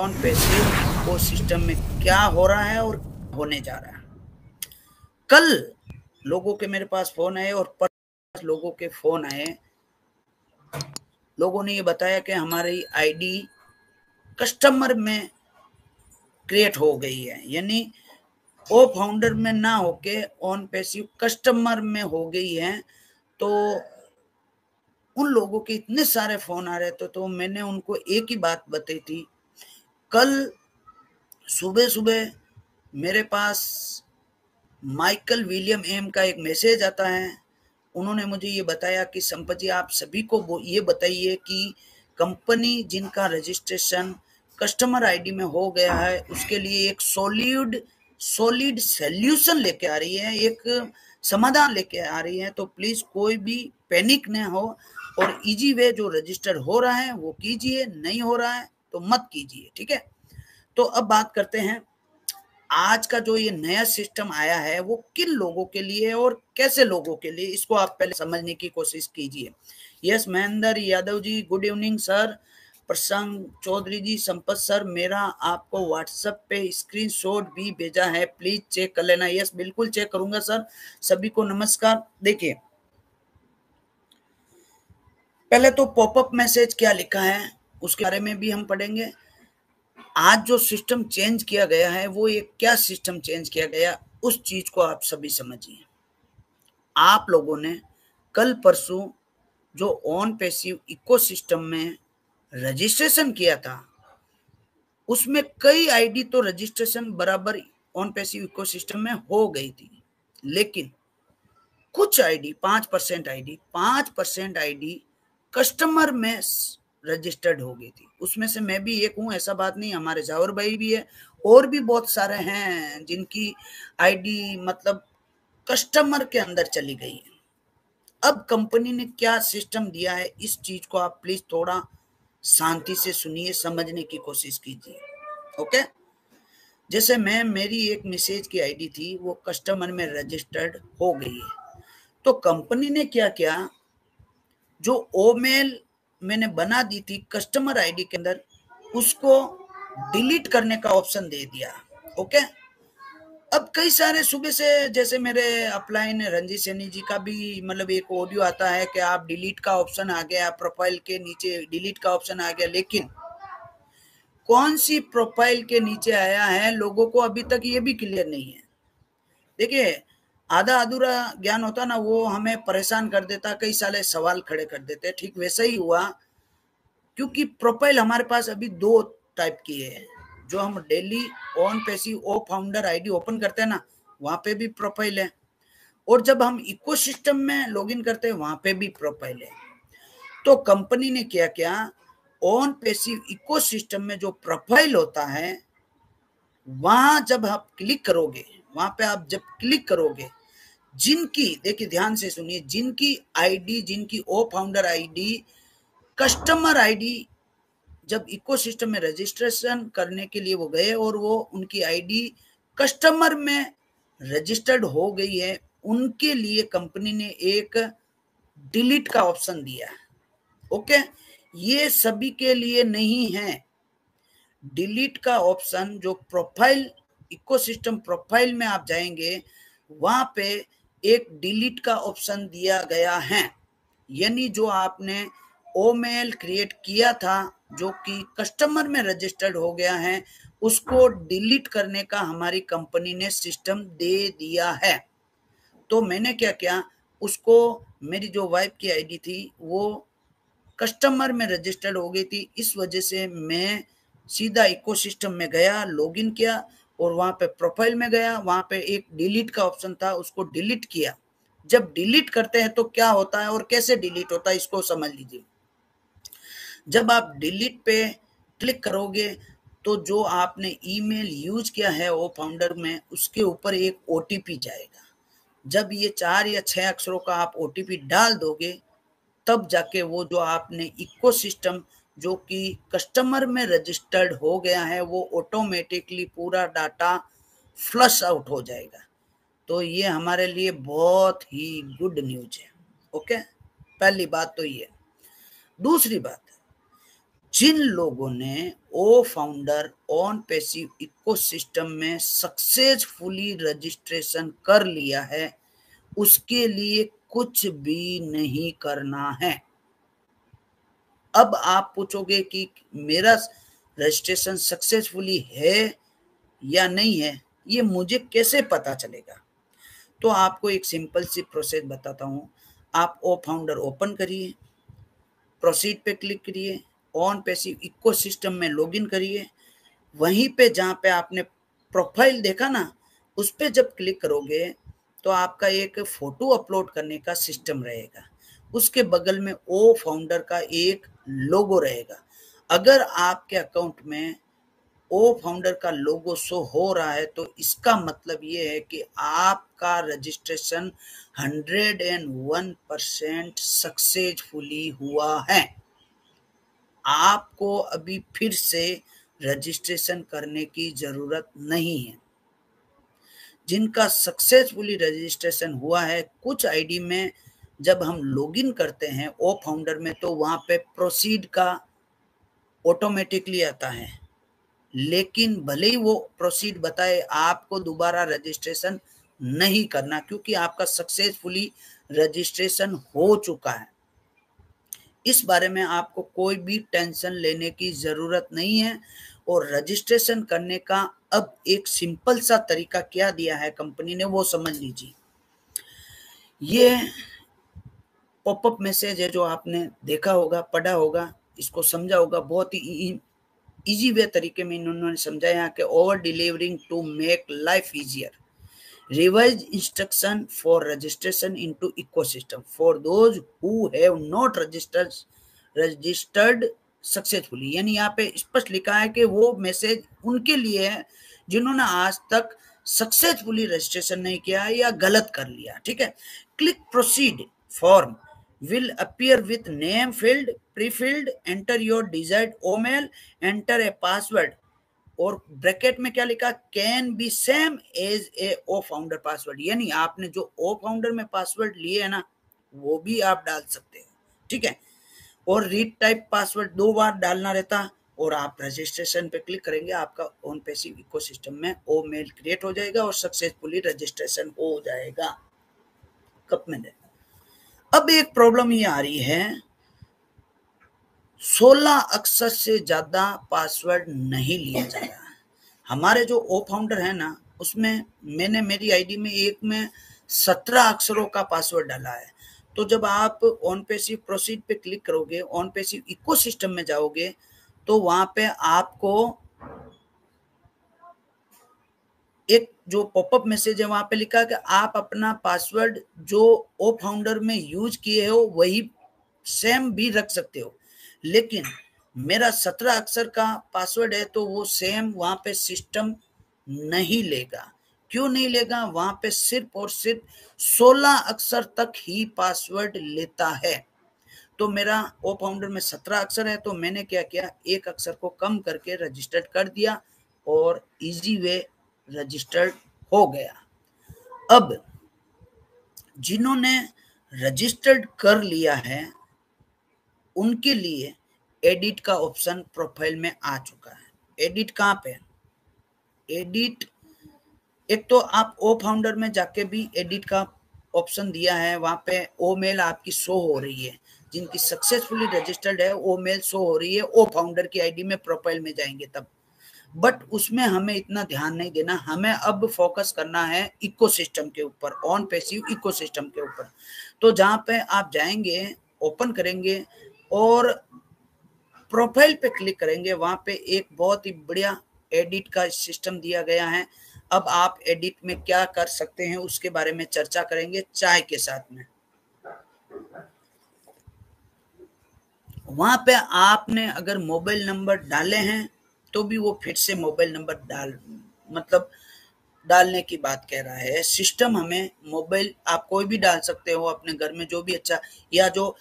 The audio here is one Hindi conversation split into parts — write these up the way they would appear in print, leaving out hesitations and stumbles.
ऑन पैसिव को सिस्टम में क्या हो रहा है और होने जा रहा है। कल लोगों के मेरे पास फोन आए और लोगों के फोन आए, लोगों ने ये बताया कि हमारी आईडी कस्टमर में क्रिएट हो गई है, यानी ओ फाउंडर में ना होके ऑन पैसिव कस्टमर में हो गई है। तो उन लोगों के इतने सारे फोन आ रहे थे, तो मैंने उनको एक ही बात बताई थी। कल सुबह सुबह मेरे पास माइकल विलियम एम का एक मैसेज आता है। उन्होंने मुझे ये बताया कि संपत जी, आप सभी को ये बताइए कि कंपनी जिनका रजिस्ट्रेशन कस्टमर आईडी में हो गया है, उसके लिए एक सॉलिड सॉल्यूशन लेके आ रही है, एक समाधान लेके आ रही है। तो प्लीज कोई भी पैनिक न हो और इजी वे जो रजिस्टर हो रहा है वो कीजिए, नहीं हो रहा है तो मत कीजिए, ठीक है। तो अब बात करते हैं आज का जो ये नया सिस्टम आया है वो किन लोगों के लिए और कैसे लोगों के लिए, इसको आप पहले समझने की कोशिश कीजिए। Yes Mahendra Yadav ji, good evening sir. प्रसंग चौधरी जी, संपत सर, मेरा आपको व्हाट्सएप पे स्क्रीनशॉट भी भेजा है, प्लीज चेक कर लेना। यस बिल्कुल चेक करूंगा सर। सभी को नमस्कार। देखिए, पहले तो पॉपअप मैसेज क्या लिखा है उसके बारे में भी हम पढ़ेंगे। आज जो सिस्टम चेंज किया गया है वो एक क्या सिस्टम चेंज किया गया, उस चीज को आप सभी समझिए। आप लोगों ने कल परसों जो ऑन पैसिव इकोसिस्टम में रजिस्ट्रेशन किया था, उसमें कई आईडी तो रजिस्ट्रेशन बराबर ऑन पैसिव इकोसिस्टम में हो गई थी, लेकिन कुछ आईडी 5% आईडी कस्टमर में रजिस्टर्ड हो गई थी। उसमें से मैं भी एक हूं, ऐसा बात नहीं, हमारे जावर भाई भी है और भी बहुत सारे हैं जिनकी आईडी मतलब कस्टमर के अंदर चली गई है। अब कंपनी ने क्या सिस्टम दिया है, इस चीज को आप प्लीज थोड़ा शांति से सुनिए, समझने की कोशिश कीजिए। ओके, जैसे मेरी एक मैसेज की आईडी थी वो कस्टमर में रजिस्टर्ड हो गई है, तो कंपनी ने क्या किया, जो ओमेल मैंने बना दी थी कस्टमर आईडी के अंदर, उसको डिलीट करने का ऑप्शन दे दिया। ओके, अब कई सारे सुबह से, जैसे मेरे अपलाइन रंजीत सैनी जी का भी मतलब एक ऑडियो आता है कि आप डिलीट का ऑप्शन आ गया, प्रोफाइल के नीचे डिलीट का ऑप्शन आ गया, लेकिन कौन सी प्रोफाइल के नीचे आया है लोगों को अभी तक ये भी क्लियर नहीं है। देखिए, आधा अधूरा ज्ञान होता ना, वो हमें परेशान कर देता, कई सारे सवाल खड़े कर देते। ठीक वैसा ही हुआ, क्योंकि प्रोफाइल हमारे पास अभी दो टाइप की है। जो हम daily on passive o founder ID open करते हैं ना, वहां पे भी प्रोफाइल है, और जब हम इकोसिस्टम में लॉगिन करते हैं वहां पे भी प्रोफाइल है। तो कंपनी ने क्या किया, ऑन पैसिव इकोसिस्टम में जो प्रोफाइल होता है, वहां जब आप क्लिक करोगे, वहां पे आप जब क्लिक करोगे, जिनकी, देखिए ध्यान से सुनिए, जिनकी आईडी, जिनकी ओ फाउंडर आईडी कस्टमर आईडी जब इकोसिस्टम में रजिस्ट्रेशन करने के लिए वो गए और वो उनकी आईडी कस्टमर में रजिस्टर्ड हो गई है, उनके लिए कंपनी ने एक डिलीट का ऑप्शन दिया है। ओके, ये सभी के लिए नहीं है। डिलीट का ऑप्शन जो प्रोफाइल, इकोसिस्टम प्रोफाइल में आप जाएंगे, वहां पे एक डिलीट का ऑप्शन दिया गया है, यानी जो आपने ओमेल क्रिएट किया था जो कि कस्टमर में रजिस्टर्ड हो गया है, उसको डिलीट करने का हमारी कंपनी ने सिस्टम दे दिया है। तो मैंने क्या किया, उसको, मेरी जो वाइफ की आईडी थी वो कस्टमर में रजिस्टर्ड हो गई थी, इस वजह से मैं सीधा इकोसिस्टम में गया, लॉगिन किया और वहां पे प्रोफाइल में गया, वहां पे एक डिलीट का ऑप्शन था, उसको डिलीट किया। जब डिलीट करते हैं तो क्या होता है और कैसे डिलीट होता है, इसको समझ लीजिए। जब आप डिलीट पे क्लिक करोगे तो जो आपने ईमेल यूज किया है वो फाउंडर में, उसके ऊपर एक ओटीपी जाएगा। जब ये 4 या 6 अक्षरों का आप ओटीपी डाल दोगे, तब जाके वो जो आपने इकोसिस्टम जो कि कस्टमर में रजिस्टर्ड हो गया है, वो ऑटोमेटिकली पूरा डाटा फ्लश आउट हो जाएगा। तो ये हमारे लिए बहुत ही गुड न्यूज है। ओके, पहली बात तो ये। दूसरी बात, जिन लोगों ने ओ फाउंडर ऑन पैसिव इकोसिस्टम में सक्सेसफुली रजिस्ट्रेशन कर लिया है, उसके लिए कुछ भी नहीं करना है। अब आप पूछोगे कि मेरा रजिस्ट्रेशन सक्सेसफुली है या नहीं है, ये मुझे कैसे पता चलेगा? तो आपको एक सिंपल सी प्रोसेस बताता हूं। आप ओ फाउंडर ओपन करिए, प्रोसीड पे क्लिक करिए, ऑन पैसिव इकोसिस्टम में लॉगिन करिए। वहीं पे जहां पे आपने प्रोफाइल देखा ना, उस पे जब क्लिक करोगे तो आपका एक फोटो अपलोड करने का सिस्टम रहेगा। उसके बगल में ओ फाउंडर का एक लोगो रहेगा। अगर आपके अकाउंट में ओ फाउंडर का लोगो शो हो रहा है तो इसका मतलब ये है कि आपका रजिस्ट्रेशन 101% सक्सेसफुली हुआ है। आपको अभी फिर से रजिस्ट्रेशन करने की जरूरत नहीं है। जिनका सक्सेसफुली रजिस्ट्रेशन हुआ है, कुछ आईडी में जब हम लॉगिन करते हैं ओ फाउंडर में तो वहां पे प्रोसीड का ऑटोमेटिकली आता है, लेकिन भले ही वो प्रोसीड बताए, आपको दोबारा रजिस्ट्रेशन नहीं करना, क्योंकि आपका सक्सेसफुली रजिस्ट्रेशन हो चुका है। इस बारे में आपको कोई भी टेंशन लेने की जरूरत नहीं है। और रजिस्ट्रेशन करने का अब एक सिंपल सा तरीका क्या दिया है कंपनी ने, वो समझ लीजिए। ये पॉपअप मैसेज है जो आपने देखा होगा, पढ़ा होगा, इसको समझा होगा। बहुत ही इजी वे तरीके में इन्होंने समझाया कि over delivering to make life easier, revised instruction for registration into ecosystem for those who have not registered successfully। यानी यहाँ पे स्पष्ट लिखा है कि वो मैसेज उनके लिए है जिन्होंने आज तक सक्सेसफुली रजिस्ट्रेशन नहीं किया है या गलत कर लिया। ठीक है, click proceed form will appear with name field, pre-filled, enter your desired email, enter a password, और ब्रैकेट में क्या लिखा, can be same as a o founder password. यानी आपने जो ओ फाउंडर में पासवर्ड लिए है ना, वो भी आप डाल सकते हो। ठीक है, और रीड टाइप पासवर्ड 2 बार डालना रहता, और आप रजिस्ट्रेशन पे क्लिक करेंगे, आपका ऑन पैसिव इकोसिस्टम में ओ मेल क्रिएट हो जाएगा और सक्सेसफुली रजिस्ट्रेशन हो जाएगा। कब में अब एक प्रॉब्लम ये आ रही है, 16 अक्षर से ज्यादा पासवर्ड नहीं लिया जा रहा है। हमारे जो ओ फाउंडर है ना, उसमें मैंने मेरी आईडी में एक में 17 अक्षरों का पासवर्ड डाला है। तो जब आप ऑन पैसिव प्रोसीड पे क्लिक करोगे, ऑन पैसिव इकोसिस्टम में जाओगे, तो वहां पे आपको एक जो पॉपअप मैसेज है वहां पे लिखा है कि आप अपना पासवर्ड जो ओ फाउंडर में यूज किए हो वही सेम भी रख सकते हो, लेकिन मेरा 17 अक्षर का पासवर्ड है तो वो सेम वहां पे सिस्टम नहीं लेगा। क्यों नहीं लेगा? वहां पे सिर्फ और सिर्फ 16 अक्षर तक ही पासवर्ड लेता है। तो मेरा ओ फाउंडर में 17 अक्षर है, तो मैंने क्या किया, एक अक्षर को कम करके रजिस्टर्ड कर दिया और इजी वे रजिस्टर्ड हो गया। अब जिन्होंने रजिस्टर्ड कर लिया है उनके लिए एडिट का ऑप्शन प्रोफाइल में आ चुका है। एडिट कहाँ पे? एडिट, एक तो आप ओ फाउंडर में जाके भी एडिट का ऑप्शन दिया है, वहां पे ओ मेल आपकी शो हो रही है, जिनकी सक्सेसफुली रजिस्टर्ड है ओ मेल शो हो रही है ओ फाउंडर की आईडी में, प्रोफाइल में जाएंगे तब। बट उसमें हमें इतना ध्यान नहीं देना, हमें अब फोकस करना है इकोसिस्टम के ऊपर, ऑन पैसिव इकोसिस्टम के ऊपर। तो जहां पे आप जाएंगे, ओपन करेंगे और प्रोफाइल पे क्लिक करेंगे, वहां पे एक बहुत ही बढ़िया एडिट का सिस्टम दिया गया है। अब आप एडिट में क्या कर सकते हैं उसके बारे में चर्चा करेंगे चाय के साथ में। वहां पे आपने अगर मोबाइल नंबर डाले हैं तो भी वो फिर से मोबाइल नंबर डालने की बात कह रहा है सिस्टम। हमें मोबाइल आप कोई भी डाल सकते हो अपने घर में, जो भी अच्छा, या जो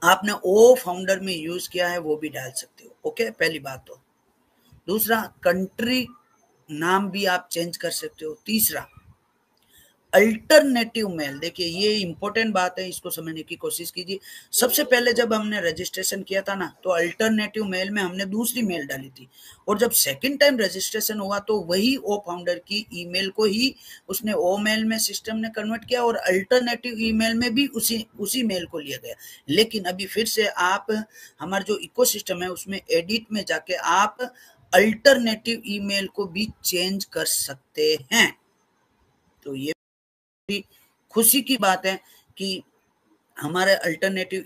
आपने ओ फाउंडर में यूज किया है वो भी डाल सकते हो। ओके, पहली बात। तो दूसरा, कंट्री नाम भी आप चेंज कर सकते हो। तीसरा, अल्टरनेटिव मेल, देखिए ये इंपॉर्टेंट बात है, इसको समझने की कोशिश कीजिए। सबसे पहले जब हमने रजिस्ट्रेशन किया था ना, तो अल्टरनेटिव मेल में हमने दूसरी मेल डाली थी, और जब सेकंड टाइम रजिस्ट्रेशन हुआ तो वही ओ फाउंडर की ईमेल को ही उसने ओ मेल में सिस्टम ने कन्वर्ट किया, और अल्टरनेटिव ईमेल में भी उसी मेल को लिया गया। लेकिन अभी फिर से आप हमारा जो इकोसिस्टम है उसमें एडिट में जाके आप अल्टरनेटिव ईमेल को भी चेंज कर सकते हैं। तो ये खुशी की बात है कि हमारे अल्टरनेटिव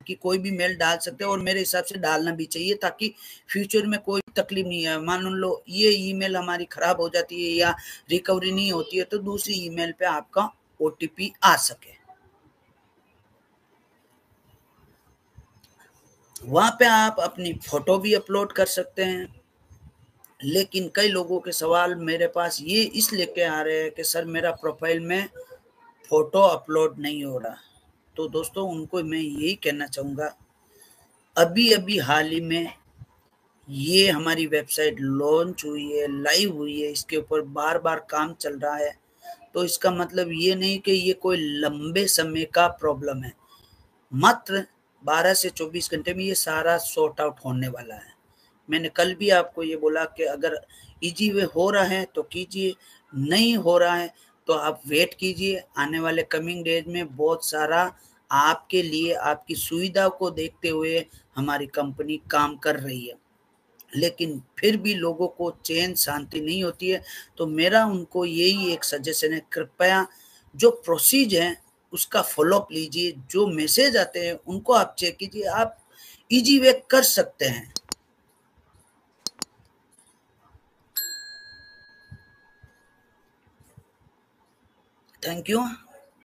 की कोई भी मेल डाल सकते हैं, और मेरे हिसाब से डालना भी चाहिए, ताकि फ्यूचर में कोई तकलीफ नहीं है। मान लो ये ईमेल हमारी खराब हो जाती है या रिकवरी नहीं होती है, तो दूसरी ईमेल पे आपका ओटीपी आ सके। वहां पे आप अपनी फोटो भी अपलोड कर सकते हैं। लेकिन कई लोगों के सवाल मेरे पास ये इस लेके आ रहे हैं कि सर मेरा प्रोफाइल में फोटो अपलोड नहीं हो रहा। तो दोस्तों उनको मैं यही कहना चाहूँगा, अभी अभी हाल ही में ये हमारी वेबसाइट लॉन्च हुई है, लाइव हुई है, इसके ऊपर बार बार काम चल रहा है। तो इसका मतलब ये नहीं कि ये कोई लंबे समय का प्रॉब्लम है, मात्र 12 से 24 घंटे में ये सारा सॉर्ट आउट होने वाला है। मैंने कल भी आपको ये बोला कि अगर इजी वे हो रहा है तो कीजिए, नहीं हो रहा है तो आप वेट कीजिए। आने वाले कमिंग डेज में बहुत सारा आपके लिए, आपकी सुविधा को देखते हुए हमारी कंपनी काम कर रही है। लेकिन फिर भी लोगों को चैन शांति नहीं होती है। तो मेरा उनको यही एक सजेशन है, कृपया जो प्रोसीज है उसका फॉलोअप लीजिए, जो मैसेज आते हैं उनको आप चेक कीजिए, आप इजी वे कर सकते हैं। Thank you.